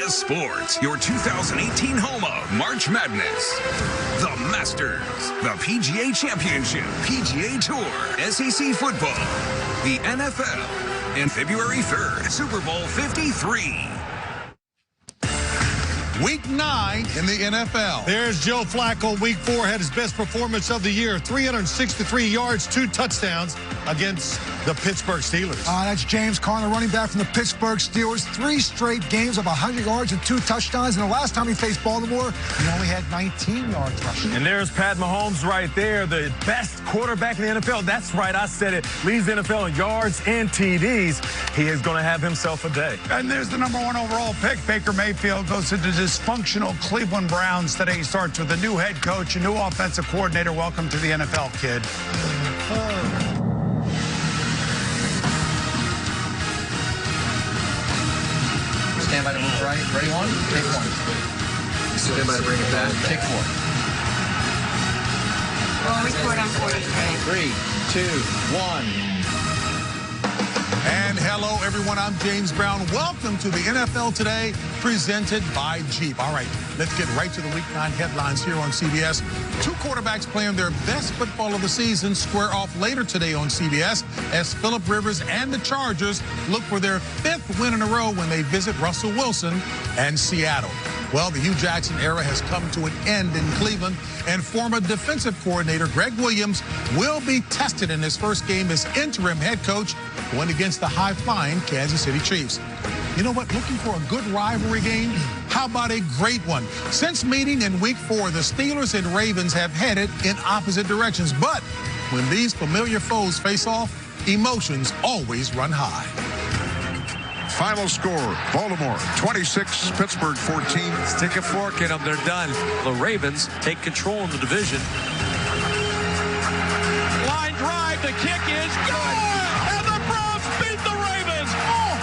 CBS Sports, your 2018 home of March Madness. The Masters, the PGA Championship, PGA Tour, SEC football, the NFL, and February 3rd, Super Bowl 53. Week 9 in the NFL. There's Joe Flacco. Week 4 had his best performance of the year. 363 yards, 2 touchdowns against the Pittsburgh Steelers. That's James Conner, running back from the Pittsburgh Steelers. 3 straight games of 100 yards and 2 touchdowns. And the last time he faced Baltimore, he only had 19 yards rushing. And there's Pat Mahomes right there, the best quarterback in the NFL. That's right, I said it. Leads the NFL in yards and TDs. He is going to have himself a day. And there's the #1 overall pick. Baker Mayfield goes to the dysfunctional Cleveland Browns today. He starts with a new head coach, a new offensive coordinator. Welcome to the NFL, kid. Stand by to move right. Ready, 1, take 1. Stand by to bring it back. Take 4. We'll record on 43. 3, 2, 1. And hello, everyone. I'm James Brown. Welcome to the NFL Today, presented by Jeep. All right, let's get right to the Week 9 headlines here on CBS. 2 quarterbacks playing their best football of the season square off later today on CBS as Phillip Rivers and the Chargers look for their 5th win in a row when they visit Russell Wilson and Seattle. Well, the Hugh Jackson era has come to an end in Cleveland, and former defensive coordinator Greg Williams will be tested in his first game as interim head coach going against the high-flying Kansas City Chiefs. You know what? Looking for a good rivalry game? How about a great one? Since meeting in Week 4, the Steelers and Ravens have headed in opposite directions. But when these familiar foes face off, emotions always run high. Final score, Baltimore 26, Pittsburgh 14. Stick a fork in them, they're done. The Ravens take control in the division. Line drive, the kick is good! And the Browns beat the Ravens! Oh,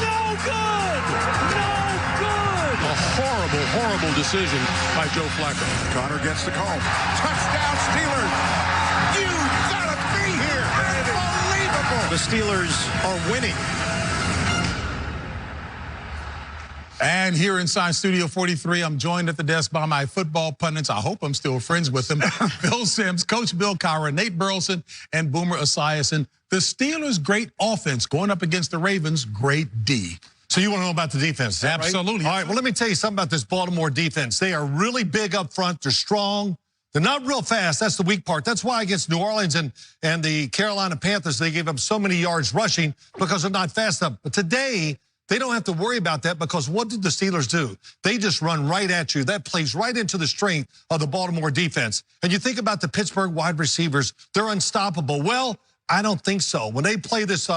no good! No good! A horrible, horrible decision by Joe Flacco. Connor gets the call. Touchdown, Steelers! You gotta be here! Unbelievable! The Steelers are winning. And here inside Studio 43, I'm joined at the desk by my football pundits. I hope I'm still friends with them. Bill Sims, Coach Bill Cowher, Nate Burleson, and Boomer Esiason. The Steelers' great offense going up against the Ravens' great D. So you want to know about the defense, is that Absolutely. Right? All right, well, let me tell you something about this Baltimore defense. They are really big up front. They're strong. They're not real fast. That's the weak part. That's why against New Orleans and the Carolina Panthers, they gave up so many yards rushing because they're not fast enough. But today, they don't have to worry about that because what did the Steelers do? They just run right at you. That plays right into the strength of the Baltimore defense. And you think about the Pittsburgh wide receivers, they're unstoppable. Well, I don't think so. When they play this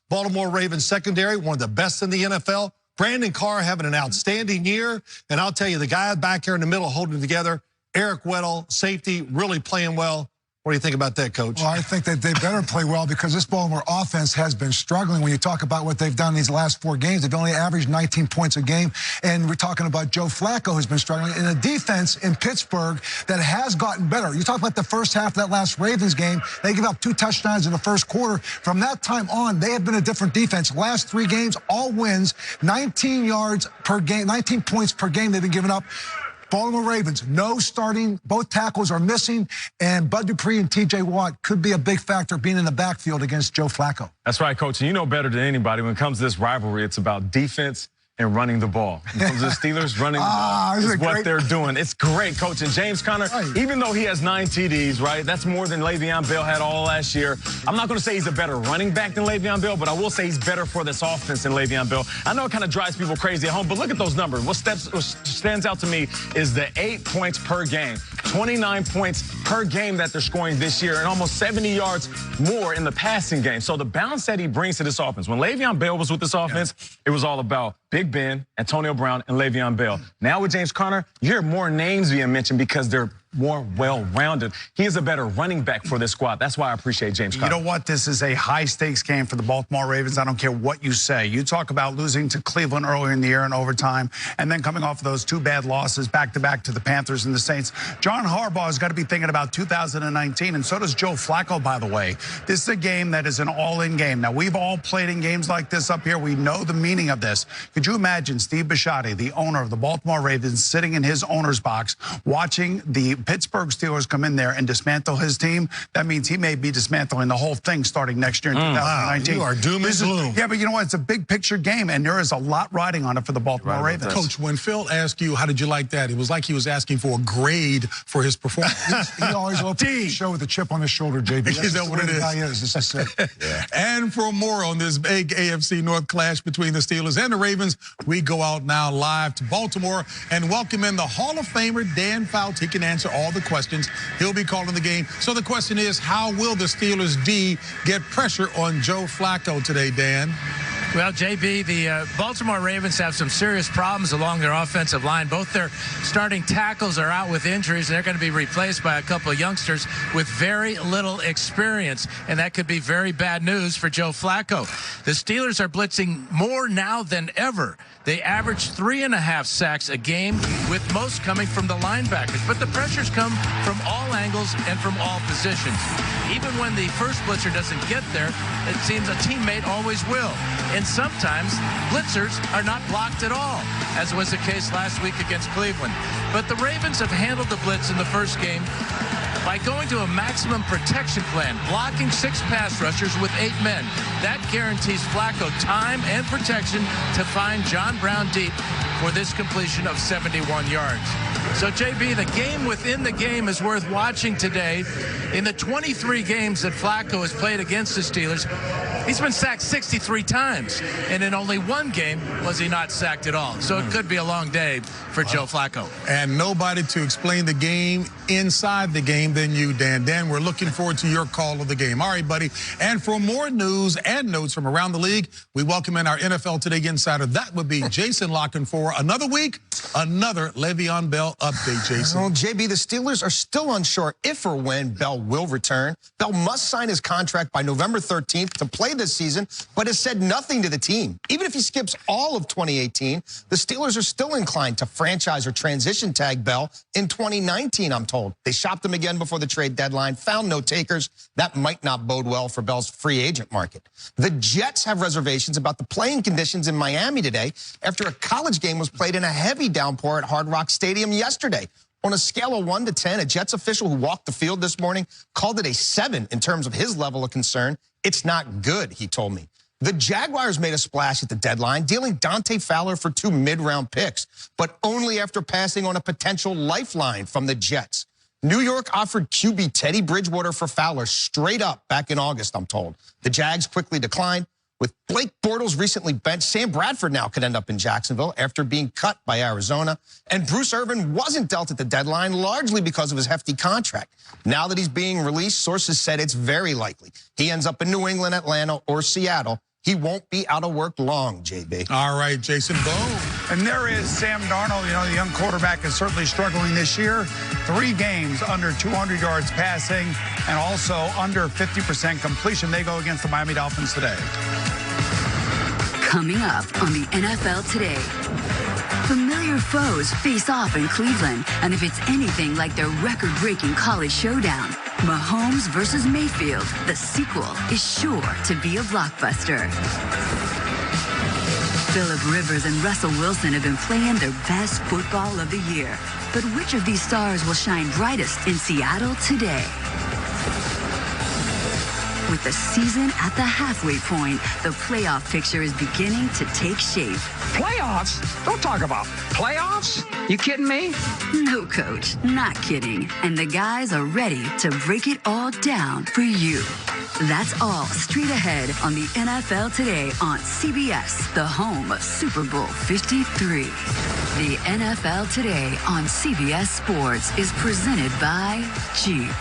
Baltimore Ravens secondary, one of the best in the NFL, Brandon Carr having an outstanding year. And I'll tell you, the guy back here in the middle holding it together, Eric Weddle, safety, really playing well. What do you think about that, Coach? Well, I think that they better play well because this Baltimore offense has been struggling. When you talk about what they've done in these last 4 games, they've only averaged 19 points a game. And we're talking about Joe Flacco, who's been struggling in a defense in Pittsburgh that has gotten better. You talk about the first half of that last Ravens game. They gave up 2 touchdowns in the first quarter. From that time on, they have been a different defense. Last 3 games, all wins, 19 yards per game, 19 points per game they've been giving up. Baltimore Ravens, no starting. Both tackles are missing, and Bud Dupree and T.J. Watt could be a big factor being in the backfield against Joe Flacco. That's right, Coach. And you know better than anybody when it comes to this rivalry, it's about defense and running the ball. When it comes to the Steelers, running the ball is what they're doing. It's great, Coach. And James Conner, even though he has 9 TDs, right, that's more than Le'Veon Bell had all last year. I'm not going to say he's a better running back than Le'Veon Bell, but I will say he's better for this offense than Le'Veon Bell. I know it kind of drives people crazy at home, but look at those numbers. What stands out to me is the 8 points per game, 29 points per game that they're scoring this year, and almost 70 yards more in the passing game. So the balance that he brings to this offense. When Le'Veon Bell was with this offense, it was all about Big Ben, Antonio Brown, and Le'Veon Bell. Now with James Conner, you hear more names being mentioned because they're more well-rounded. He is a better running back for this squad. That's why I appreciate James Conner. You know what? This is a high-stakes game for the Baltimore Ravens. I don't care what you say. You talk about losing to Cleveland earlier in the year in overtime, and then coming off of those 2 bad losses back-to-back to the Panthers and the Saints. John Harbaugh has got to be thinking about 2019, and so does Joe Flacco, by the way. This is a game that is an all-in game. Now, we've all played in games like this up here. We know the meaning of this. Could you imagine Steve Bisciotti, the owner of the Baltimore Ravens, sitting in his owner's box, watching the Pittsburgh Steelers come in there and dismantle his team? That means he may be dismantling the whole thing starting next year in 2019. Wow, you are doom and gloom. Yeah, but you know what? It's a big picture game, and there is a lot riding on it for the Baltimore Ravens. Coach, when Phil asked you, how did you like that? It was like he was asking for a grade for his performance. He always opens the show with a chip on his shoulder, JB. Is that what it is? This is it. Yeah. And for more on this big AFC North clash between the Steelers and the Ravens, we go out now live to Baltimore and welcome in the Hall of Famer, Dan Fouts. He can answer all the questions. He'll be calling the game. So the question is, how will the Steelers D get pressure on Joe Flacco today, Dan? Well, JB, the Baltimore Ravens have some serious problems along their offensive line. Both their starting tackles are out with injuries, and they're going to be replaced by a couple of youngsters with very little experience, and that could be very bad news for Joe Flacco. The Steelers are blitzing more now than ever. They average 3.5 sacks a game, with most coming from the linebackers. But the pressures come from all angles and from all positions. Even when the first blitzer doesn't get there, it seems a teammate always will. And sometimes blitzers are not blocked at all, as was the case last week against Cleveland. But the Ravens have handled the blitz in the first game by going to a maximum protection plan, blocking 6 pass rushers with 8 men. That guarantees Flacco time and protection to find John Brown deep for this completion of 71 yards. So, JB, the game within the game is worth watching today. In the 23 games that Flacco has played against the Steelers, he's been sacked 63 times, and in only 1 game was he not sacked at all. So it could be a long day for Joe Flacco. And nobody to explain the game inside the game than you, Dan. Dan, we're looking forward to your call of the game. All right, buddy. And for more news and notes from around the league, we welcome in our NFL Today insider. That would be Jason Locken for another week, another Le'Veon Bell update, Jason. Well, JB, the Steelers are still unsure if or when Bell will return. Bell must sign his contract by November 13th to play this season, but has said nothing to the team. Even if he skips all of 2018, the Steelers are still inclined to franchise or transition tag Bell in 2019, I'm told. They shopped him again before the trade deadline, found no takers. That might not bode well for Bell's free agent market. The Jets have reservations about the playing conditions in Miami today after a college game was played in a heavy downpour at Hard Rock Stadium yesterday. On a scale of 1 to 10, a Jets official who walked the field this morning called it a 7 in terms of his level of concern. It's not good, he told me. The Jaguars made a splash at the deadline, dealing Dante Fowler for 2 mid-round picks, but only after passing on a potential lifeline from the Jets. New York offered QB Teddy Bridgewater for Fowler straight up back in August, I'm told. The Jags quickly declined. With Blake Bortles recently benched, Sam Bradford now could end up in Jacksonville after being cut by Arizona. And Bruce Irvin wasn't dealt at the deadline, largely because of his hefty contract. Now that he's being released, sources said it's very likely he ends up in New England, Atlanta, or Seattle. He won't be out of work long, JB. All right, Jason, boom. And there is Sam Darnold. You know, the young quarterback is certainly struggling this year. 3 games under 200 yards passing and also under 50% completion. They go against the Miami Dolphins today. Coming up on the NFL Today. Familiar foes face off in Cleveland, and if it's anything like their record-breaking college showdown, Mahomes versus Mayfield, the sequel is sure to be a blockbuster. Phillip Rivers and Russell Wilson have been playing their best football of the year. But which of these stars will shine brightest in Seattle today? With the season at the halfway point, the playoff picture is beginning to take shape. Playoffs? Don't talk about playoffs. You kidding me? No, Coach, not kidding. And the guys are ready to break it all down for you. That's all straight ahead on the NFL Today on CBS, the home of Super Bowl 53. The NFL Today on CBS Sports is presented by Jeep.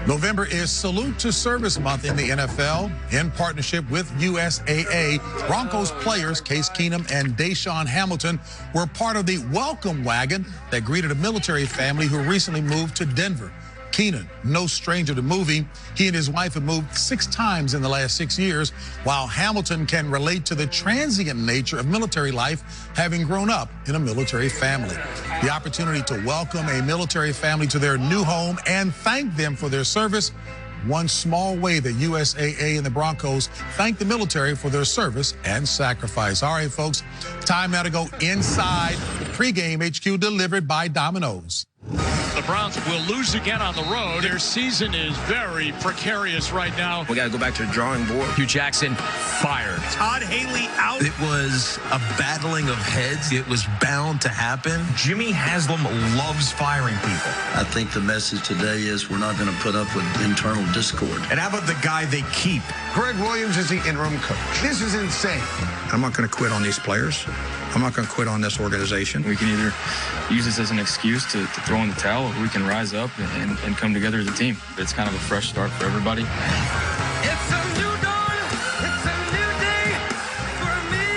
November is Salute to Service Month in the NFL. In partnership with USAA, Broncos players Case Keenum and Deshaun Hamilton were part of the welcome wagon that greeted a military family who recently moved to Denver. Keenan, no stranger to moving. He and his wife have moved 6 times in the last 6 years, while Hamilton can relate to the transient nature of military life, having grown up in a military family. The opportunity to welcome a military family to their new home and thank them for their service, one small way that USAA and the Broncos thank the military for their service and sacrifice. All right, folks, time now to go inside the pregame HQ delivered by Domino's. The Browns will lose again on the road. Their season is very precarious right now. We got to go back to the drawing board. Hugh Jackson fired. Todd Haley out. It was a battling of heads. It was bound to happen. Jimmy Haslam loves firing people. I think the message today is we're not going to put up with internal discord. And how about the guy they keep? Gregg Williams is the interim coach. This is insane. I'm not going to quit on these players. I'm not going to quit on this organization. We can either use this as an excuse to throw in the towel, or we can rise up and come together as a team. It's kind of a fresh start for everybody. It's a new dawn. It's a new day for me.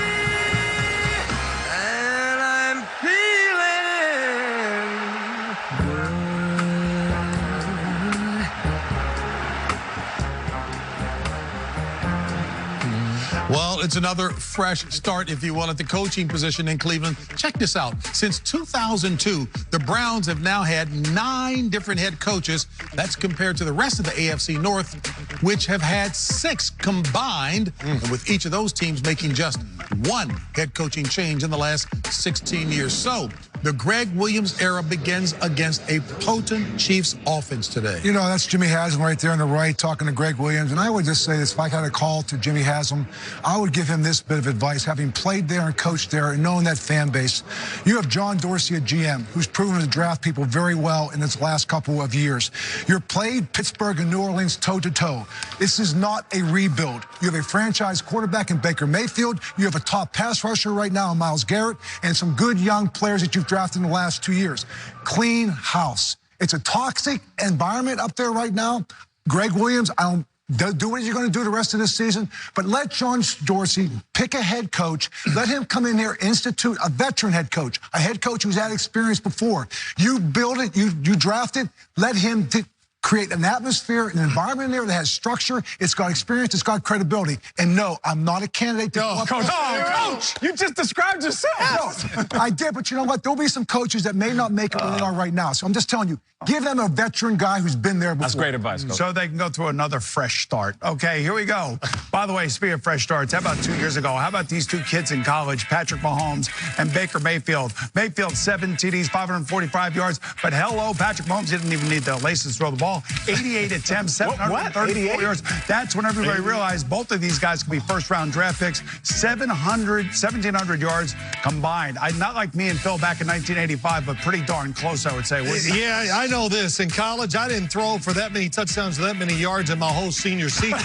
And I'm feeling good. Well, it's another fresh start, if you will, at the coaching position in Cleveland. Check this out. Since 2002, the Browns have now had 9 different head coaches. That's compared to the rest of the AFC North, which have had 6 combined, and with each of those teams making just 1 head coaching change in the last 16 years. So the Gregg Williams era begins against a potent Chiefs offense today. You know, that's Jimmy Haslam right there on the right talking to Gregg Williams. And I would just say this, if I had a call to Jimmy Haslam, I would give him this bit of advice, having played there and coached there and knowing that fan base. You have John Dorsey, a GM, who's proven to draft people very well in his last couple of years. You've played Pittsburgh and New Orleans toe-to-toe. This is not a rebuild. You have a franchise quarterback in Baker Mayfield. You have a top pass rusher right now in Myles Garrett, and some good young players that you've drafted in the last 2 years. Clean house. It's a toxic environment up there right now. Gregg Williams, I don't do what you're going to do the rest of this season, but let John Dorsey pick a head coach. Let him come in here, institute a veteran head coach, a head coach who's had experience before. You build it, you draft it, let him create an atmosphere, an environment in there that has structure. It's got experience. It's got credibility. And no, I'm not a candidate to Coach, you just described yourself. No, I did, but you know what? There'll be some coaches that may not make it where they are right now. So I'm just telling you, give them a veteran guy who's been there before. That's great advice, Coach. So they can go through another fresh start. Okay, here we go. By the way, speaking of fresh starts, how about 2 years ago? How about these 2 kids in college, Patrick Mahomes and Baker Mayfield? Mayfield, 7 TDs, 545 yards. But hello, Patrick Mahomes didn't even need the laces to throw the ball. 88 attempts, 734 yards. That's when everybody realized both of these guys could be first-round draft picks. 1,700 yards combined. Not like me and Phil back in 1985, but pretty darn close, I would say. Yeah, I know this. In college, I didn't throw for that many touchdowns, that many yards in my whole senior season.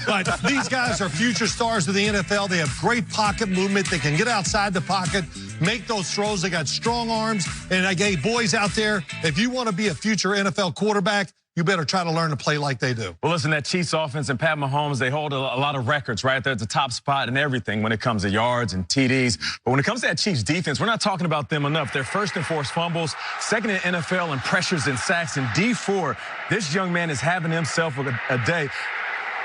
But these guys are future stars of the NFL. They have great pocket movement. They can get outside the pocket, make those throws. They got strong arms. And I gave boys out there, if you want to be a future NFL quarterback, you better try to learn to play like they do. Well, listen, that Chiefs offense and Pat Mahomes, they hold a lot of records, right? They're at the top spot in everything when it comes to yards and TDs. But when it comes to that Chiefs defense, we're not talking about them enough. They're first in forced fumbles, second in NFL in pressures and sacks. And D4, this young man is having himself a day.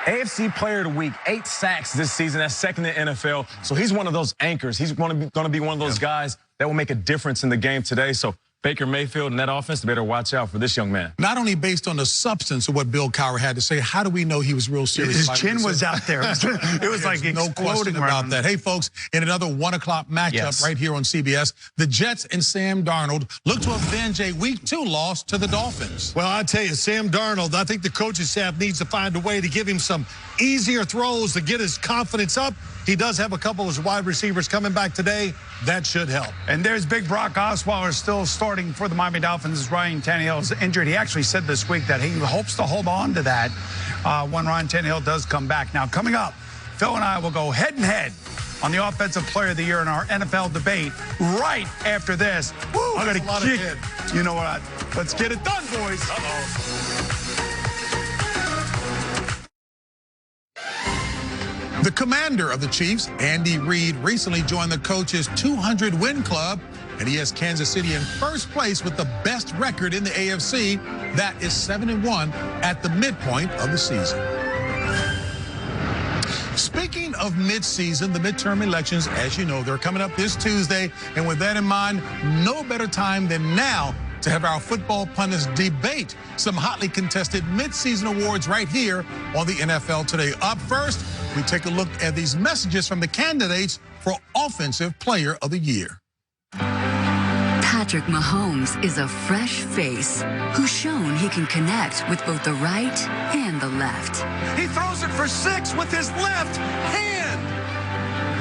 AFC Player of the Week, 8 sacks this season. That's second in NFL. So he's one of those anchors. He's going to be one of those guys that will make a difference in the game today. So Baker Mayfield and that offense, they better watch out for this young man. Not only based on the substance of what Bill Cowher had to say, how do we know he was real serious? His chin was out there. It was like no question about that. Hey, folks, in another 1 o'clock matchup right here on CBS, the Jets and Sam Darnold look to avenge a Week 2 loss to the Dolphins. Well, I tell you, Sam Darnold, I think the coaching staff needs to find a way to give him some easier throws to get his confidence up. He does have a couple of his wide receivers coming back today. That should help. And there's big Brock Osweiler still starting for the Miami Dolphins. Ryan Tannehill is injured. He actually said this week that he hopes to hold on to that when Ryan Tannehill does come back. Now, coming up, Phil and I will go head-to-head on the Offensive Player of the Year in our NFL debate right after this. Woo, I'm going to kick. You know what? Let's get it done, boys. The commander of the Chiefs, Andy Reid, recently joined the coach's 200-win club, and he has Kansas City in first place with the best record in the AFC. That is 7-1 at the midpoint of the season. Speaking of midseason, the midterm elections, as you know, they're coming up this Tuesday. And with that in mind, no better time than now to have our football pundits debate some hotly contested midseason awards right here on the NFL Today. Up first, we take a look at these messages from the candidates for Offensive Player of the Year. Patrick Mahomes is a fresh face who's shown he can connect with both the right and the left. He throws it for 6 with his left hand.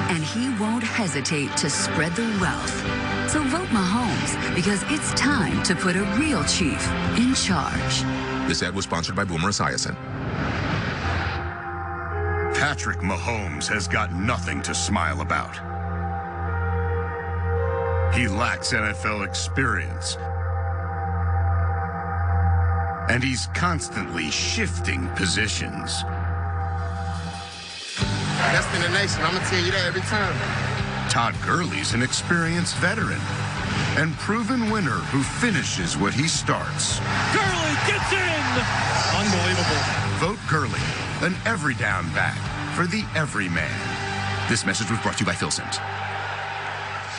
And he won't hesitate to spread the wealth. So vote Mahomes, because it's time to put a real chief in charge. This ad was sponsored by Boomer Esiason. Patrick Mahomes has got nothing to smile about. He lacks NFL experience. And he's constantly shifting positions. Best in the nation, I'm gonna tell you that every time. Todd Gurley's an experienced veteran and proven winner who finishes what he starts. Gurley gets in! Unbelievable. Vote Gurley, an every down back for the everyman. This message was brought to you by Phil Simms.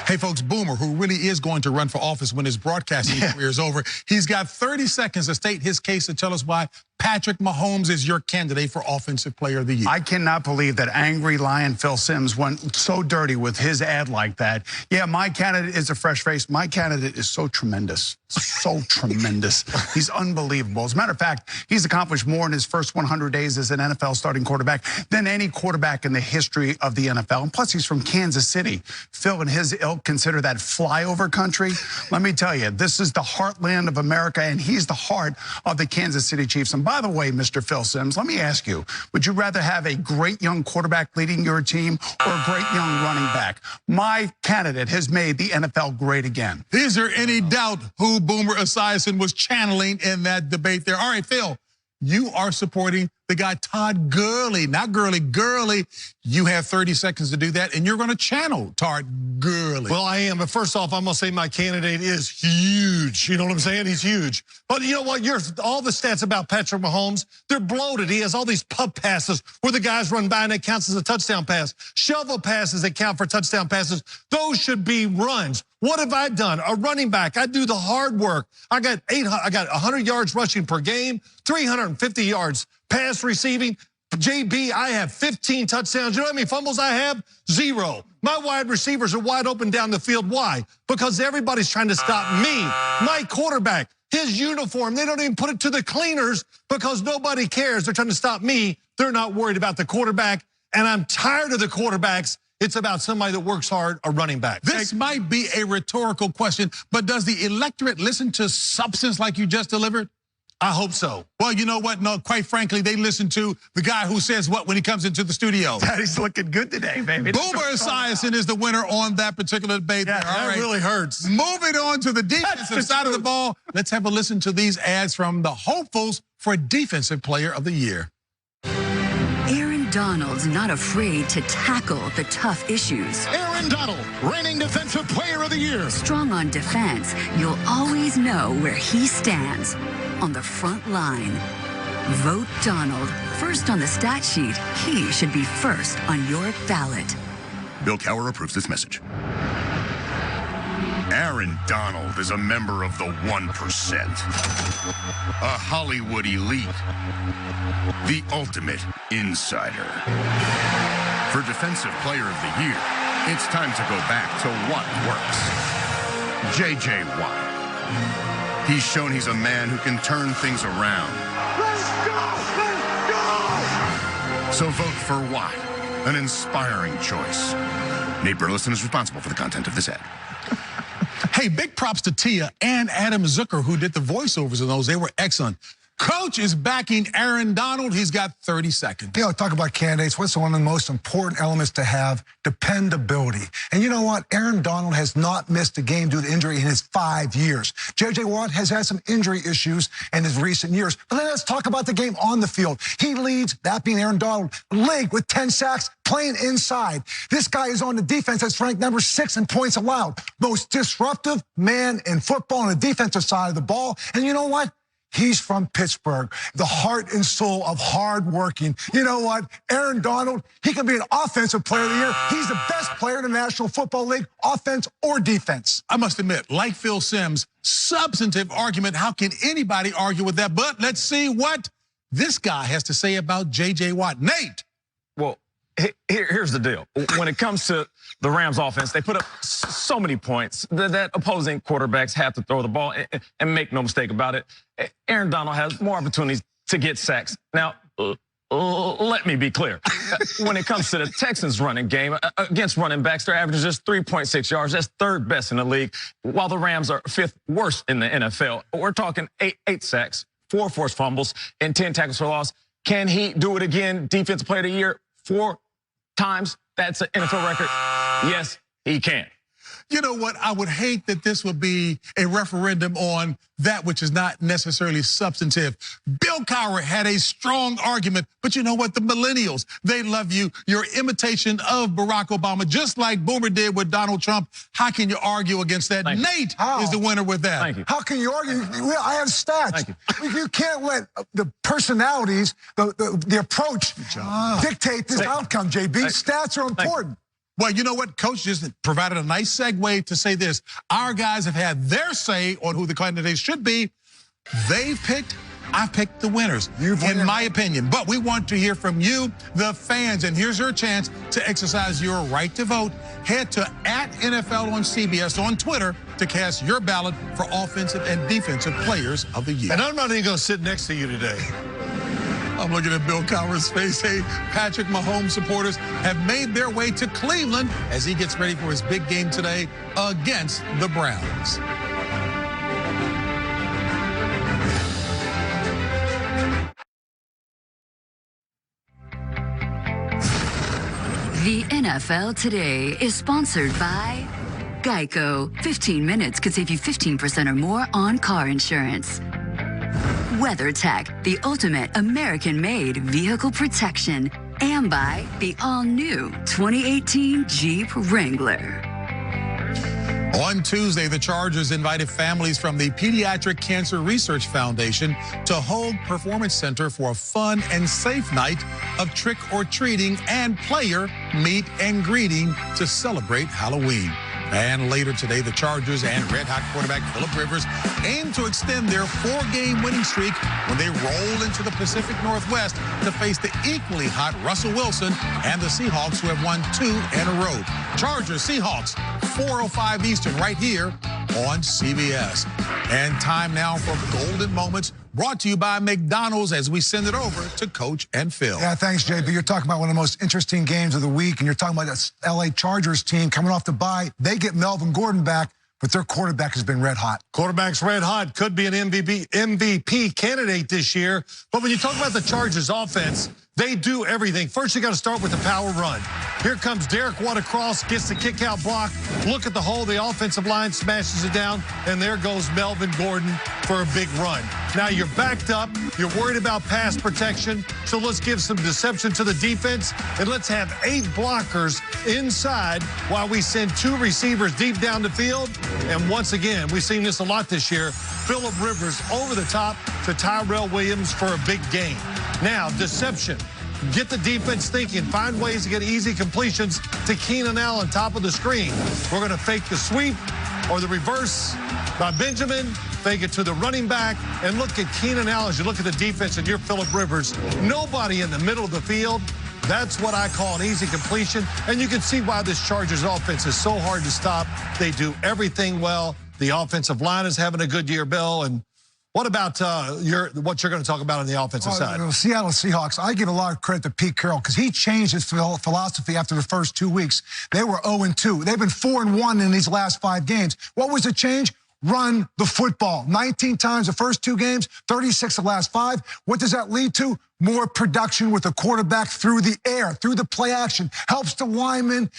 Hey, folks, Boomer, who really is going to run for office when his broadcasting career is over, he's got 30 seconds to state his case to tell us why Patrick Mahomes is your candidate for Offensive Player of the Year. I cannot believe that angry lion Phil Simms went so dirty with his ad like that. Yeah, my candidate is a fresh face. My candidate is so tremendous. So tremendous. He's unbelievable. As a matter of fact, he's accomplished more in his first 100 days as an NFL starting quarterback than any quarterback in the history of the NFL. And plus, he's from Kansas City. Phil and his ilk consider that flyover country. Let me tell you, this is the heartland of America, and he's the heart of the Kansas City Chiefs. And by the way, Mr. Phil Simms, let me ask you, would you rather have a great young quarterback leading your team or a great young running back? My candidate has made the NFL great again. Is there any doubt who Boomer Esiason was channeling in that debate there? All right, Phil, you are supporting the guy Todd Gurley, not Gurley, Gurley. You have 30 seconds to do that, and you're going to channel Todd Gurley. Well, I am, but first off, I'm going to say my candidate is huge. You know what I'm saying? He's huge. But you know what? All the stats about Patrick Mahomes, they're bloated. He has all these pub passes where the guys run by and it counts as a touchdown pass. Shovel passes that count for touchdown passes. Those should be runs. What have I done? A running back. I do the hard work. I got 100 yards rushing per game, 350 yards pass receiving. JB, I have 15 touchdowns. You know how many fumbles I have? 0. My wide receivers are wide open down the field. Why? Because everybody's trying to stop me. My quarterback, his uniform, they don't even put it to the cleaners because nobody cares. They're trying to stop me. They're not worried about the quarterback. And I'm tired of the quarterbacks. It's about somebody that works hard, a running back. This might be a rhetorical question, but does the electorate listen to substance like you just delivered? I hope so. Well, you know what? No, quite frankly, they listen to the guy who says what when he comes into the studio. Daddy's looking good today, baby. Boomer Esiason is the winner on that particular debate. Yeah, that really hurts. Moving on to the defensive side of the ball, let's have a listen to these ads from the hopefuls for Defensive Player of the Year. Aaron Donald's not afraid to tackle the tough issues. Aaron Donald, reigning Defensive Player of the Year. Strong on defense, you'll always know where he stands. On the front line. Vote Donald. First on the stat sheet, he should be first on your ballot. Bill Cowher approves this message. Aaron Donald is a member of the 1%. A Hollywood elite. The ultimate insider. For Defensive Player of the Year, it's time to go back to what works. J.J. Watt. He's shown he's a man who can turn things around. Let's go! Let's go! So vote for Watt, an inspiring choice. Nate Burleson is responsible for the content of this ad. Hey, big props to Tia and Adam Zucker, who did the voiceovers of those. They were excellent. Coach is backing Aaron Donald. He's got 30 seconds. You know, talk about candidates. What's one of the most important elements to have? Dependability. And you know what? Aaron Donald has not missed a game due to injury in his 5 years. J.J. Watt has had some injury issues in his recent years. But then let's talk about the game on the field. He leads, that being Aaron Donald, league with 10 sacks, playing inside. This guy is on the defense that's ranked number 6 in points allowed. Most disruptive man in football on the defensive side of the ball. And you know what? He's from Pittsburgh, the heart and soul of hard working. You know what? Aaron Donald, he can be an offensive player of the year. He's the best player in the National Football League, offense or defense. I must admit, like Phil Simms, substantive argument. How can anybody argue with that? But let's see what this guy has to say about J.J. Watt. Nate. Well, here's the deal. When it comes to the Rams offense, they put up so many points that opposing quarterbacks have to throw the ball. And make no mistake about it, Aaron Donald has more opportunities to get sacks. Now, let me be clear. When it comes to the Texans running game, against running backs, they're averaging just 3.6 yards. That's 3rd best in the league, while the Rams are 5th worst in the NFL. We're talking 8 sacks, 4 forced fumbles, and 10 tackles for loss. Can he do it again? Defensive Player of the Year 4 times. That's an NFL record. Yes, he can. You know what? I would hate that this would be a referendum on that which is not necessarily substantive. Bill Cowher had a strong argument, but you know what? The millennials, they love you. Your imitation of Barack Obama, just like Boomer did with Donald Trump. How can you argue against that? Nate is the winner with that. Thank you. How can you argue? Well, I have stats. You can't let the personalities, the approach dictate this outcome, JB. Stats are important. Well, you know what? Coach just provided a nice segue to say this. Our guys have had their say on who the candidates should be. They've picked, I've picked the winners, in my opinion. But we want to hear from you, the fans. And here's your chance to exercise your right to vote. Head to @NFL on CBS on Twitter to cast your ballot for offensive and defensive players of the year. And I'm not even going to sit next to you today. I'm looking at Bill Cowher's face. Hey, Patrick Mahomes supporters have made their way to Cleveland as he gets ready for his big game today against the Browns. The NFL Today is sponsored by Geico. 15 minutes could save you 15% or more on car insurance. WeatherTech, the ultimate American-made vehicle protection. And by the all-new 2018 Jeep Wrangler. On Tuesday, the Chargers invited families from the Pediatric Cancer Research Foundation to Hoag Performance Center for a fun and safe night of trick-or-treating and player meet and greeting to celebrate Halloween. And later today, the Chargers and Red Hot quarterback Phillip Rivers aim to extend their 4-game winning streak when they roll into the Pacific Northwest to face the equally hot Russell Wilson and the Seahawks, who have won 2 in a row. Chargers, Seahawks, 4:05 Eastern, right here on CBS. And time now for Golden Moments, brought to you by McDonald's as we send it over to Coach and Phil. Yeah, thanks, JB. You're talking about one of the most interesting games of the week, and you're talking about that LA Chargers team coming off the bye. They get Melvin Gordon back, but their quarterback has been red hot. Quarterback's red hot, could be an MVP candidate this year. But when you talk about the Chargers offense, they do everything. First, you got to start with the power run. Here comes Derek Watt across, gets the kick out block. Look at the hole. The offensive line smashes it down, and there goes Melvin Gordon for a big run. Now you're backed up. You're worried about pass protection. So let's give some deception to the defense, and let's have 8 blockers inside while we send 2 receivers deep down the field. And once again, we've seen this a lot this year. Phillip Rivers over the top to Tyrell Williams for a big gain. Now, deception. Get the defense thinking. Find ways to get easy completions to Keenan Allen, top of the screen. We're going to fake the sweep or the reverse by Benjamin, fake it to the running back, and look at Keenan Allen. As you look at the defense and you're Phillip Rivers, nobody in the middle of the field. That's what I call an easy completion. And you can see why this Chargers offense is so hard to stop. They do everything well. The offensive line is having a good year, Bill. And what about what you're going to talk about on the offensive side? The Seattle Seahawks, I give a lot of credit to Pete Carroll because he changed his philosophy after the first 2 weeks. They were 0-2. They've been 4-1 in these last 5 games. What was the change? run the football. 19 times the first 2 games, 36 the last 5. What does that lead to? More production with the quarterback through the air, through the play action. Helps the lineman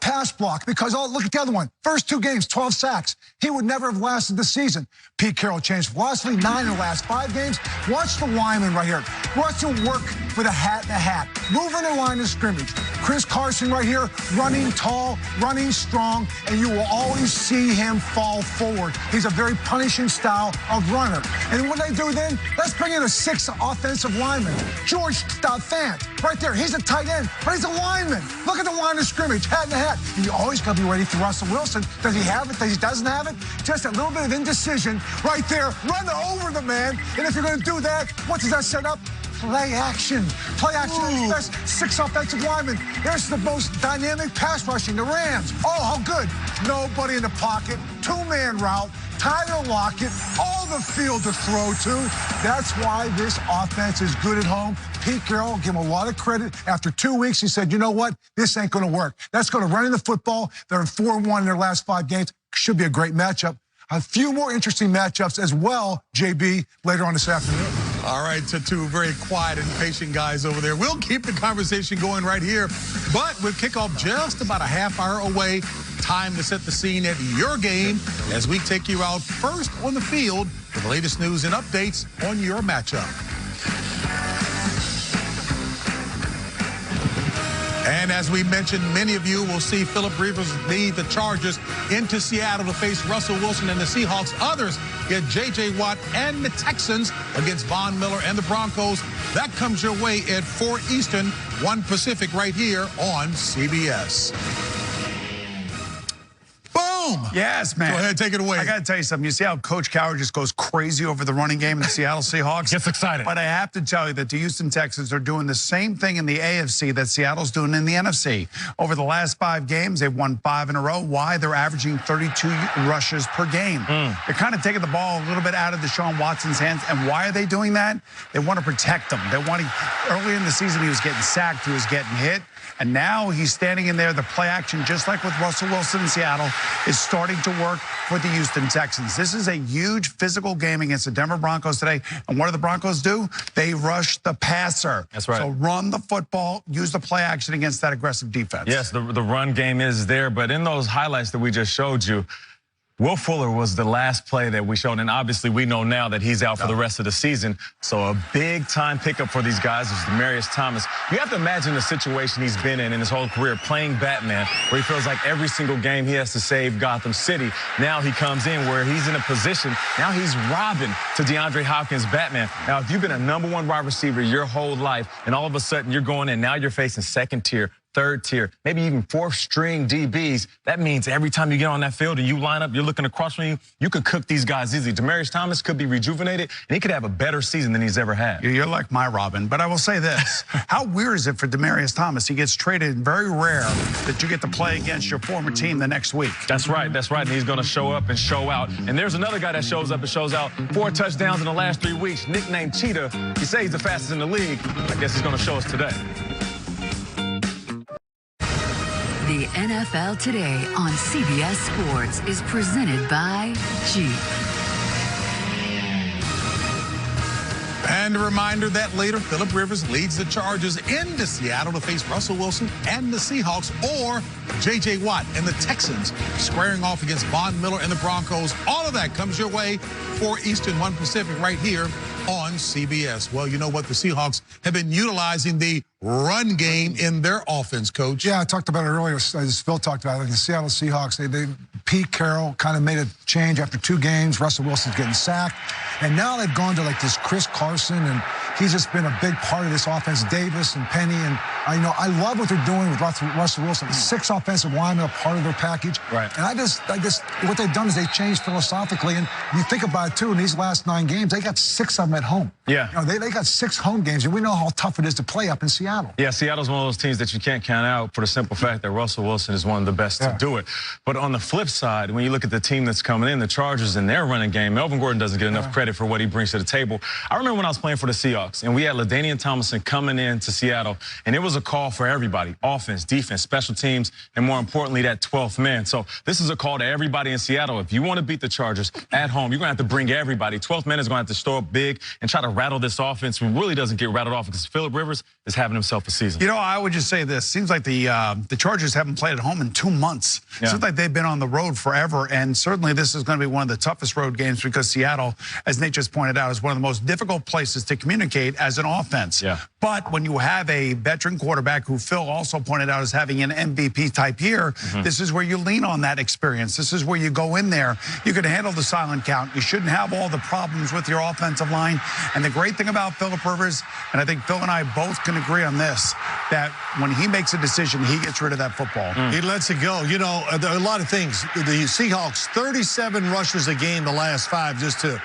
pass block, because look at the other one. First 2 games, 12 sacks. He would never have lasted the season. Pete Carroll changed philosophy, 9 in the last 5 games. Watch the lineman right here. Watch him work with a hat and a hat. Moving the line of scrimmage. Chris Carson right here, running tall, running strong, and you will always see him fall forward. He's a very punishing style of runner. And what they do then? Let's bring in a 6th offensive lineman. George Fant, right there. He's a tight end, but he's a lineman. Look at the line of scrimmage. Hat in a hat. And you always got to be ready for Russell Wilson. Does he have it? Does he doesn't have it? Just a little bit of indecision right there. Run over the man. And if you're going to do that, what does that set up? Play action. Play action is the best. 6 offensive linemen. There's the most dynamic pass rushing. The Rams. Oh, how good. Nobody in the pocket. 2-man route. Tyler Lockett, all the field to throw to. That's why this offense is good at home. Pete Carroll, give him a lot of credit. After 2 weeks, he said, you know what? This ain't going to work. That's going to run in the football. They're 4-1 in their last 5 games. Should be a great matchup. A few more interesting matchups as well, JB, later on this afternoon. All right, to 2 very quiet and patient guys over there. We'll keep the conversation going right here, but we'll kick off just about a half hour away. Time to set the scene at your game as we take you out first on the field with the latest news and updates on your matchup. And as we mentioned, many of you will see Philip Rivers lead the Chargers into Seattle to face Russell Wilson and the Seahawks. Others get J.J. Watt and the Texans against Von Miller and the Broncos. That comes your way at 4 Eastern, 1 Pacific right here on CBS. Boom! Yes, man. Go ahead, take it away. I got to tell you something. You see how Coach Cowher just goes crazy over the running game in the Seattle Seahawks? Gets excited. But I have to tell you that the Houston Texans are doing the same thing in the AFC that Seattle's doing in the NFC. Over the last 5 games, they've won 5 in a row. Why? They're averaging 32 rushes per game. They're kind of taking the ball a little bit out of Deshaun Watson's hands. And why are they doing that? They want to protect him. Early in the season, he was getting sacked. He was getting hit. And now he's standing in there. The play action, just like with Russell Wilson in Seattle, is starting to work for the Houston Texans. This is a huge physical game against the Denver Broncos today. And what do the Broncos do? They rush the passer. That's right. So run the football, use the play action against that aggressive defense. Yes, the run game is there. But in those highlights that we just showed you, Will Fuller was the last play that we showed, and obviously we know now that he's out for the rest of the season. So a big-time pickup for these guys is Demaryius Thomas. You have to imagine the situation he's been in his whole career, playing Batman, where he feels like every single game he has to save Gotham City. Now he comes in where he's in a position, now he's Robin to DeAndre Hopkins' Batman. Now, if you've been a #1 wide receiver your whole life, and all of a sudden you're going in, now you're facing 2nd tier, 3rd tier, maybe even 4th string DBs. That means every time you get on that field and you line up, you're looking across from you, you could cook these guys easily. Demaryius Thomas could be rejuvenated, and he could have a better season than he's ever had. You're like my Robin, but I will say this. How weird is it for Demaryius Thomas? He gets traded, very rare that you get to play against your former team the next week. That's right, and he's going to show up and show out. And there's another guy that shows up and shows out. 4 touchdowns in the last 3 weeks, nicknamed Cheetah. He says he's the fastest in the league. I guess he's going to show us today. The NFL Today on CBS Sports is presented by Jeep. And a reminder that later, Philip Rivers leads the Chargers into Seattle to face Russell Wilson and the Seahawks, or J.J. Watt and the Texans squaring off against Von Miller and the Broncos. All of that comes your way, 4 Eastern, 1 Pacific, right here on CBS. Well, you know what? The Seahawks have been utilizing the run game in their offense, Coach. Yeah, I talked about it earlier, as Phil talked about it. Like the Seattle Seahawks, Pete Carroll kind of made a change after 2 games. Russell Wilson's getting sacked. And now they've gone to like this Chris Carson, and he's just been a big part of this offense. Davis and Penny, and I love what they're doing with Russell Wilson. 6 offensive linemen are part of their package. Right. And I just what they've done is they changed philosophically. And you think about it too, in these last 9 games, they got 6 of them at home. Yeah. They got 6 home games, and we know how tough it is to play up in Seattle. Yeah, Seattle's one of those teams that you can't count out for the simple fact that Russell Wilson is one of the best to do it. But on the flip side, when you look at the team that's coming in, the Chargers and their running game, Melvin Gordon doesn't get enough credit for what he brings to the table. I remember when I was playing for the Seahawks, and we had LaDainian Tomlinson coming in to Seattle, and it was was a call for everybody, offense, defense, special teams, and more importantly, that 12th man. So this is a call to everybody in Seattle. If you want to beat the Chargers at home, you're going to have to bring everybody. 12th man is going to have to show up big and try to rattle this offense. Who really doesn't get rattled off because Phillip Rivers is having himself a season. You know, I would just say this. Seems like the Chargers haven't played at home in 2 months. Yeah. Seems like they've been on the road forever, and certainly this is going to be one of the toughest road games because Seattle, as Nate just pointed out, is one of the most difficult places to communicate as an offense. Yeah. But when you have a veteran quarterback who Phil also pointed out is having an MVP-type year, this is where you lean on that experience. This is where you go in there. You can handle the silent count. You shouldn't have all the problems with your offensive line. And the great thing about Phillip Rivers, and I think Phil and I both can agree on this, that when he makes a decision, he gets rid of that football. He lets it go. You know, there are a lot of things. The Seahawks, 37 rushes a game the last 5, just to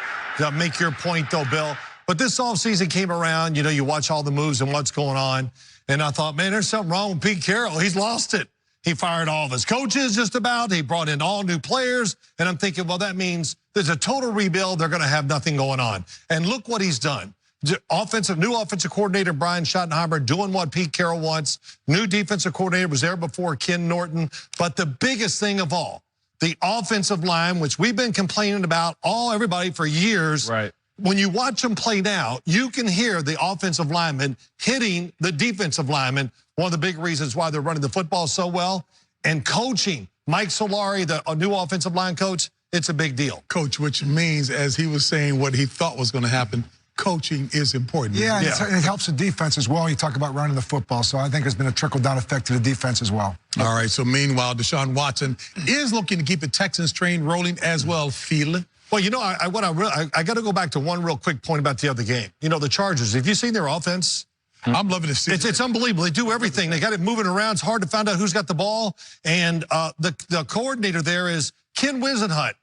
make your point, though, Bill. But this offseason came around, you know, you watch all the moves and what's going on. And I thought, man, there's something wrong with Pete Carroll. He's lost it. He fired all of his coaches just about. He brought in all new players. And I'm thinking, well, that means there's a total rebuild. They're going to have nothing going on. And look what he's done. New offensive coordinator Brian Schottenheimer doing what Pete Carroll wants. New defensive coordinator was there before, Ken Norton. But the biggest thing of all, the offensive line, which we've been complaining about everybody for years. Right. When you watch them play now, you can hear the offensive linemen hitting the defensive linemen. One of the big reasons why they're running the football so well. And coaching, Mike Solari, the new offensive line coach, it's a big deal. Coach, which means, as he was saying what he thought was going to happen, coaching is important. Yeah, and it helps the defense as well. You talk about running the football, so I think there's been a trickle-down effect to the defense as well. All right, so meanwhile, Deshaun Watson is looking to keep the Texans train rolling as well, Fiedler. Well, you know, I got to go back to one real quick point about the other game. You know, the Chargers, have you seen their offense? I'm loving this. It's unbelievable. They do everything. They got it moving around. It's hard to find out who's got the ball. And the coordinator there is Ken Wisenhunt.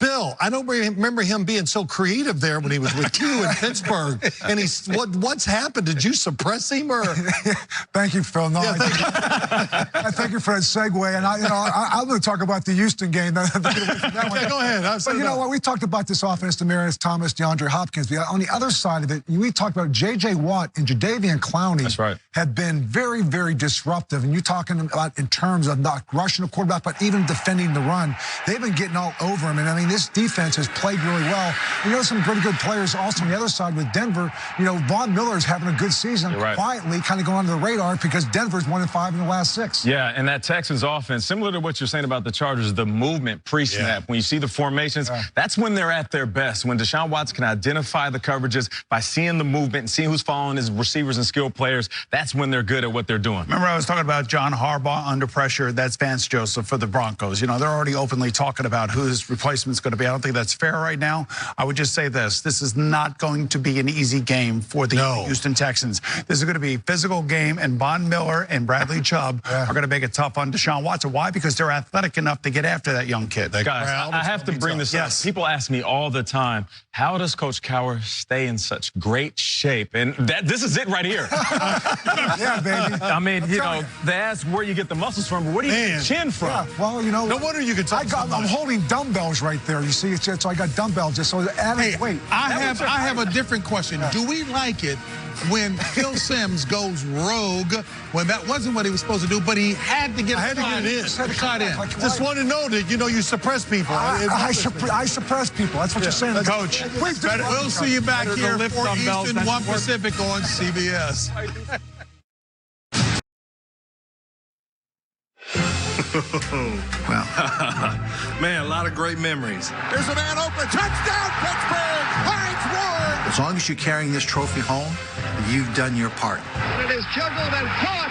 Bill, I don't remember him being so creative there when he was with you in Pittsburgh. And what's happened? Did you suppress him or? Thank you, Phil. No, I thank you for that segue. And I'm going to talk about the Houston game. Okay, go ahead. But you know what? We talked about this offense: Demaryius Thomas, DeAndre Hopkins. But on the other side of it, we talked about J.J. Watt and Jadeveon Clowney. That's right. Have been very, very disruptive. And you're talking about in terms of not rushing the quarterback, but even defending the run. They've been getting all over him. And I mean, this defense has played really well. You know, some pretty good players also on the other side with Denver. You know, Von Miller's having a good season, quietly kind of going under the radar because Denver's 1-5 in the last 6. Yeah, and that Texans offense, similar to what you're saying about the Chargers, the movement pre-snap. When you see the formations, that's when they're at their best. When Deshaun Watson can identify the coverages by seeing the movement and seeing who's following his receivers and skilled players, that's when they're good at what they're doing. Remember I was talking about John Harbaugh under pressure? That's Vance Joseph for the Broncos. You know, they're already openly talking about who his replacement's going to be. I don't think that's fair right now. I would just say this. This is not going to be an easy game for the Houston Texans. This is going to be a physical game, and Von Miller and Bradley Chubb are going to make it tough on Deshaun Watson. Why? Because they're athletic enough to get after that young kid. Guys, I have to bring this up. People ask me all the time, how does Coach Cowher stay in such great shape? And this is it right here. Yeah, baby. I mean, you know, they ask where you get the muscles from, but where do you get the chin from? Yeah, well, you know, no wonder you can talk I'm holding dumbbells right there. You see, so I got dumbbells just so adding weight. I have a different question. Do we like it when Phil Simms goes rogue when that wasn't what he was supposed to do, but he had to get a shot in? Just want to know that, you know, you suppress people. I suppress people. That's what you're saying. Coach, we'll see you back here, 4 Eastern, 1 Pacific on CBS. Wow. Man, a lot of great memories. There's a man open. Touchdown, Pittsburgh! Hines Ward! As long as you're carrying this trophy home, you've done your part. It is juggled and caught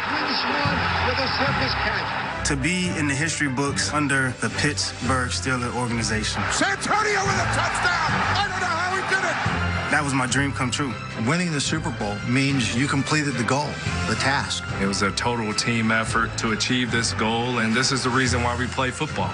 with a circus catch. To be in the history books under the Pittsburgh Steelers organization. Santonio with a touchdown! I don't know how he did it! That was my dream come true. Winning the Super Bowl means you completed the goal, the task. It was a total team effort to achieve this goal, and this is the reason why we play football.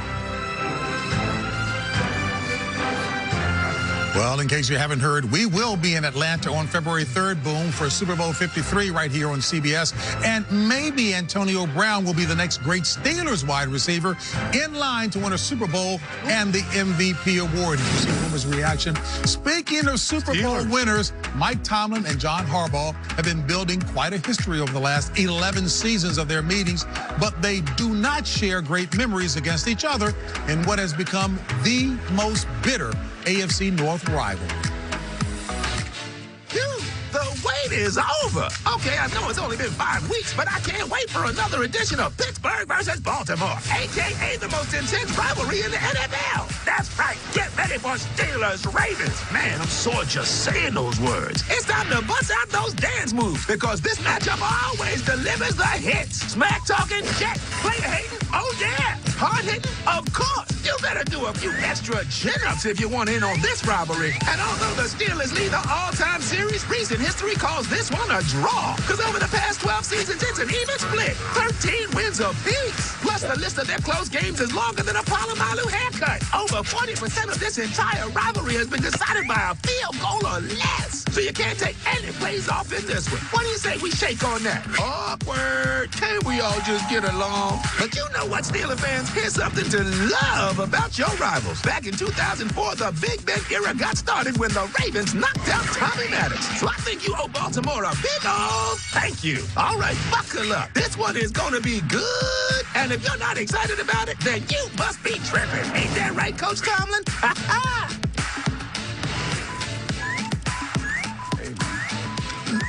Well, in case you haven't heard, we will be in Atlanta on February 3rd, boom, for Super Bowl 53 right here on CBS. And maybe Antonio Brown will be the next great Steelers wide receiver in line to win a Super Bowl and the MVP award. Did you see Boomer's reaction? Speaking of Super Bowl winners, Mike Tomlin and John Harbaugh have been building quite a history over the last 11 seasons of their meetings, but they do not share great memories against each other in what has become the most bitter AFC North rivalry. The wait is over. Okay, I know it's only been 5 weeks, but I can't wait for another edition of Pittsburgh versus Baltimore, a.k.a. the most intense rivalry in the NFL. That's right. Get ready for Steelers-Ravens. Man, I'm sore just saying those words. It's time to bust out those dance moves because this matchup always delivers the hits. Smack talking, check. Player hating, oh yeah. Hard hitting, of course. You better do a few extra chin-ups if you want in on this rivalry. And although the Steelers lead the all-time series, recent history calls this one a draw. Because over the past 12 seasons, it's an even split. 13 wins apiece. Plus, the list of their close games is longer than a Palomalu haircut. Over 40% of this entire rivalry has been decided by a field goal or less. So you can't take any plays off in this one. What do you say we shake on that? Awkward. Can't we all just get along? But you know what, Steelers fans? Here's something to love about your rivals. Back in 2004, the Big Ben era got started when the Ravens knocked out Tommy Maddox. So I think you owe Baltimore a big old thank you. All right, buckle up. This one is going to be good. And if you're not excited about it, then you must be tripping. Ain't that right, Coach Tomlin? Ha ha!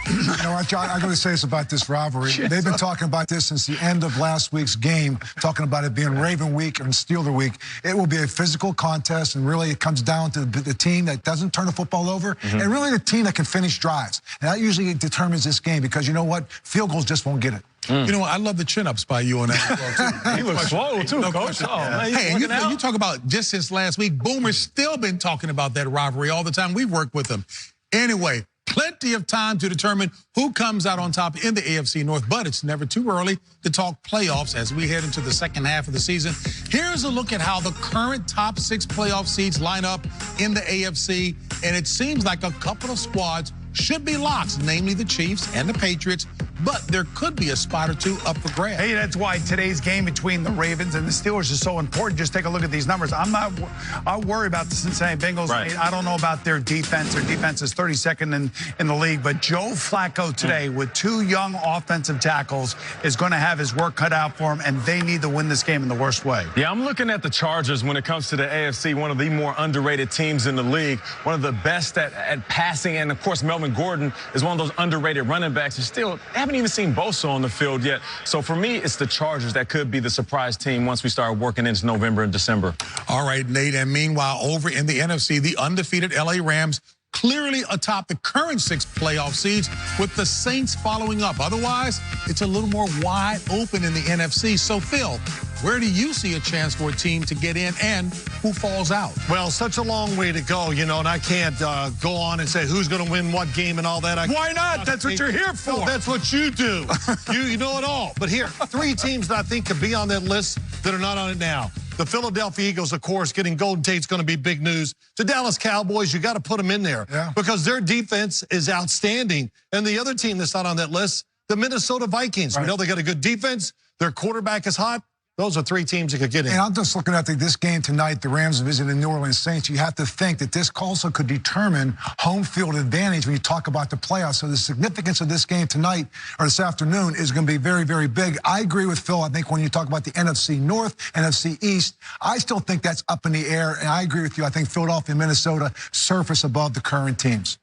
You know what, John, I'm going to say this about this rivalry. They've been talking about this since the end of last week's game, talking about it being Raven week and Steeler week. It will be a physical contest, and really it comes down to the team that doesn't turn the football over, and really the team that can finish drives. And that usually determines this game because, you know what, field goals just won't get it. You know what? I love the chin-ups by you on that. He looks slow, too, Coach. Oh, man, hey, you talk about just since last week, Boomer's still been talking about that rivalry all the time. We've worked with him. Anyway, plenty of time to determine who comes out on top in the AFC North, but it's never too early to talk playoffs as we head into the second half of the season. Here's a look at how the current top 6 playoff seeds line up in the AFC, and it seems like a couple of squads should be locks, namely the Chiefs and the Patriots, but there could be a spot or two up for grabs. Hey, that's why today's game between the Ravens and the Steelers is so important. Just take a look at these numbers. I worry about the Cincinnati Bengals. Right. I don't know about their defense. Their defense is 32nd in the league, but Joe Flacco today with 2 young offensive tackles is going to have his work cut out for him, and they need to win this game in the worst way. Yeah, I'm looking at the Chargers when it comes to the AFC, one of the more underrated teams in the league, one of the best at passing, and of course Melvin Gordon is one of those underrated running backs. And still, haven't even seen Bosa on the field yet. So for me, it's the Chargers that could be the surprise team once we start working into November and December. All right, Nate. And meanwhile, over in the NFC, the undefeated LA Rams clearly atop the current 6 playoff seeds, with the Saints following up. Otherwise, it's a little more wide open in the NFC. So, Phil, where do you see a chance for a team to get in, and who falls out? Well, such a long way to go, you know, and I can't go on and say who's going to win what game and all that. Why not? That's what you're here for. No, that's what you do. you know it all. But here, 3 teams that I think could be on that list that are not on it now. The Philadelphia Eagles, of course, getting Golden Tate's going to be big news. The Dallas Cowboys, you got to put them in there because their defense is outstanding. And the other team that's not on that list, the Minnesota Vikings. We know they got a good defense. Their quarterback is hot. Those are 3 teams that could get in. And I'm just looking at this game tonight, the Rams visiting the New Orleans Saints. You have to think that this also could determine home field advantage when you talk about the playoffs. So the significance of this game tonight or this afternoon is going to be very, very big. I agree with Phil. I think when you talk about the NFC North, NFC East, I still think that's up in the air. And I agree with you. I think Philadelphia and Minnesota surface above the current teams.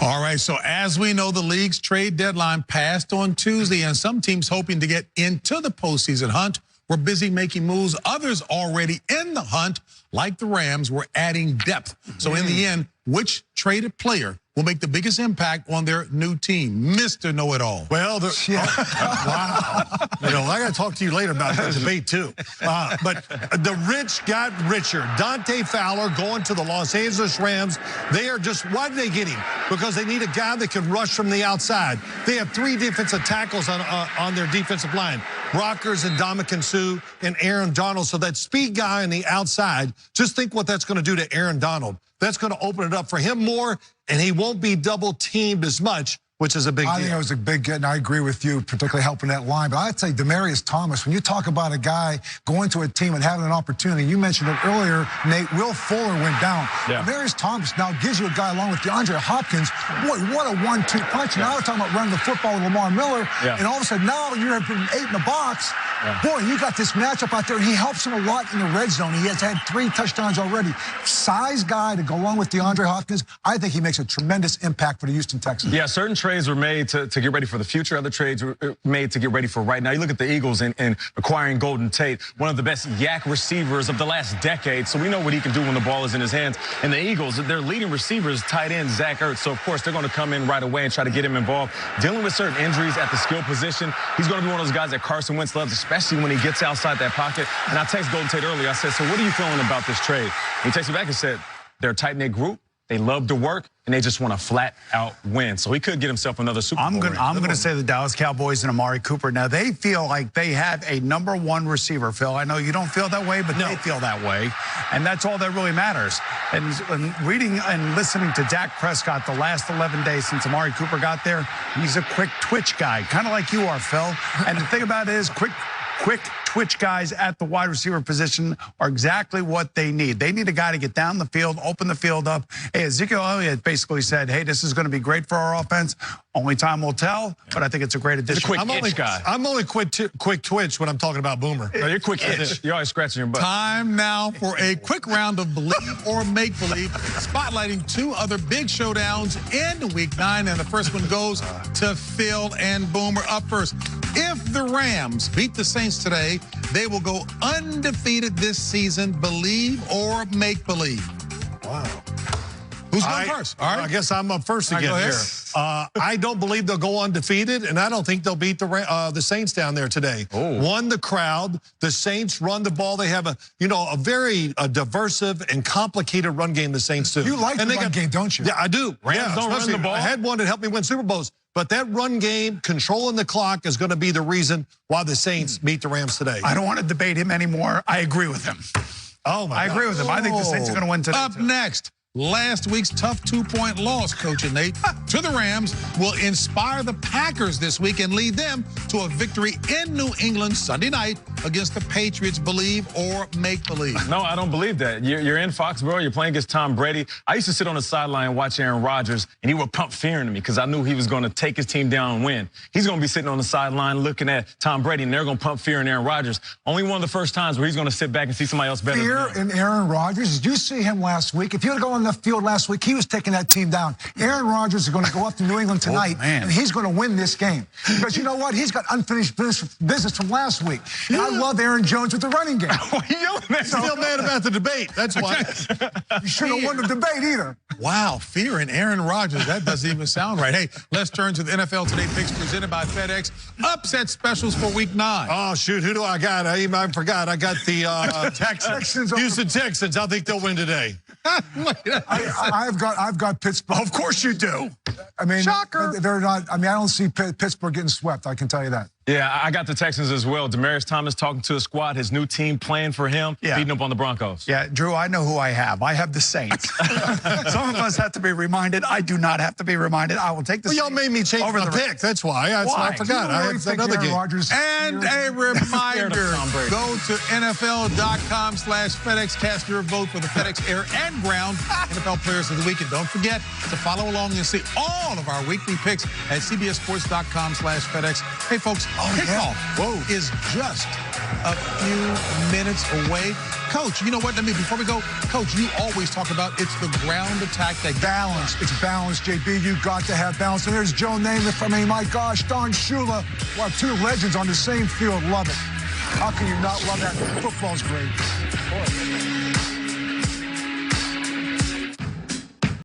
All right, so as we know, the league's trade deadline passed on Tuesday, and some teams hoping to get into the postseason hunt were busy making moves. Others already in the hunt, like the Rams, were adding depth. So in the end, which traded player will make the biggest impact on their new team? Mr. Know-It-All. Well, wow. You know, I got to talk to you later about that debate, too. But the rich got richer. Dante Fowler going to the Los Angeles Rams. They are just, why did they get him? Because they need a guy that can rush from the outside. They have 3 defensive tackles on their defensive line. Brockers and Ndamukong Suh and Aaron Donald. So that speed guy on the outside, just think what that's going to do to Aaron Donald. That's going to open it up for him more, and he won't be double-teamed as much, which is a big deal. I think it was a big get, and I agree with you, particularly helping that line. But I'd say Demaryius Thomas, when you talk about a guy going to a team and having an opportunity, you mentioned it earlier, Nate, Will Fuller went down. Yeah. Demaryius Thomas now gives you a guy along with DeAndre Hopkins. Boy, what a 1-2 punch. Now we're talking about running the football with Lamar Miller, and all of a sudden now you're 8 in the box. Boy, you got this matchup out there, and he helps him a lot in the red zone. He has had 3 touchdowns already. Size guy to go along with DeAndre Hopkins, I think he makes a tremendous impact for the Houston Texans. Yeah, certain trades were made to get ready for the future. Other trades were made to get ready for right now. You look at the Eagles in acquiring Golden Tate, one of the best yak receivers of the last decade. So we know what he can do when the ball is in his hands. And the Eagles, their leading receivers, tight end Zach Ertz. So, of course, they're going to come in right away and try to get him involved. Dealing with certain injuries at the skill position, he's going to be one of those guys that Carson Wentz loves, especially when he gets outside that pocket. And I texted Golden Tate earlier. I said, so what are you feeling about this trade? And he texted me back and said, they're a tight-knit group. They love to work, and they just want to flat-out win. So he could get himself another Super Bowl. I'm going to say the Dallas Cowboys and Amari Cooper. Now, they feel like they have a #1 receiver, Phil. I know you don't feel that way, but they feel that way. And that's all that really matters. And reading and listening to Dak Prescott the last 11 days since Amari Cooper got there, he's a quick twitch guy, kind of like you are, Phil. And the thing about it is quick twitch guys at the wide receiver position are exactly what they need. They need a guy to get down the field, open the field up. Hey, Ezekiel Elliott basically said, hey, this is going to be great for our offense. Only time will tell, but I think it's a great addition. I'm only quick twitch when I'm talking about Boomer. No, you're quick itch. You're always scratching your butt. Time now for a quick round of Believe or Make Believe, spotlighting 2 other big showdowns in Week 9, and the first one goes to Phil and Boomer. Up first, if the Rams beat the Saints today, they will go undefeated this season. Believe or Make Believe? Wow. Who's going first? All right. I guess I'm up first again here. I don't believe they'll go undefeated, and I don't think they'll beat the Saints down there today. One, the crowd. The Saints run the ball. They have a very diversive and complicated run game, the Saints do. You like the run game, don't you? Yeah, I do. Rams don't run the ball. I had one that helped me win Super Bowls. But that run game, controlling the clock, is going to be the reason why the Saints beat the Rams today. I don't want to debate him anymore. I agree with him. Oh, my God. I agree with him. I think the Saints are going to win today. Up next, last week's tough 2-point loss, Coach and Nate, to the Rams will inspire the Packers this week and lead them to a victory in New England Sunday night against the Patriots. Believe or Make Believe? No, I don't believe that. You're in Foxborough. You're playing against Tom Brady. I used to sit on the sideline and watch Aaron Rodgers, and he would pump fear into me because I knew he was going to take his team down and win. He's going to be sitting on the sideline looking at Tom Brady, and they're going to pump fear in Aaron Rodgers. Only one of the first times where he's going to sit back and see somebody else better than him. Fear in Aaron Rodgers? Did you see him last week? If you had to go on the field last week, he was taking that team down. Aaron Rodgers is going to go up to New England tonight, and he's going to win this game. Because you know what? He's got unfinished business from last week. And I love Aaron Jones with the running game. Still mad about the debate. That's why. You shouldn't have won the debate either. Wow, fear in Aaron Rodgers. That doesn't even sound right. Hey, let's turn to the NFL Today picks presented by FedEx. Upset specials for Week 9. Oh, shoot. Who do I got? I forgot. I got the Texans. Houston Texans. I think they'll win today. I've got Pittsburgh. Of course you do. I mean, shocker. They're not. I mean, I don't see Pittsburgh getting swept. I can tell you that. Yeah, I got the Texans as well. Demaryius Thomas talking to his squad, his new team playing for him, beating up on the Broncos. Yeah, Drew, I know who I have. I have the Saints. Some of us have to be reminded. I do not have to be reminded. I will take the Saints. Y'all made me change my pick. That's why. I forgot. I had another game. And a reminder, go to NFL.com/FedEx. Cast your vote for the FedEx Air and Ground NFL Players of the Week. And don't forget to follow along and see all of our weekly picks at CBSSports.com/FedEx. Hey, folks. Kickoff is just a few minutes away. Coach, you know what? Before we go, Coach, you always talk about it's the ground attack that balance. It's balance, JB. You got to have balance. And there's Joe Namath. I mean, my gosh, Don Shula. Wow, 2 legends on the same field. Love it. How can you not love that? Football's great. Boy.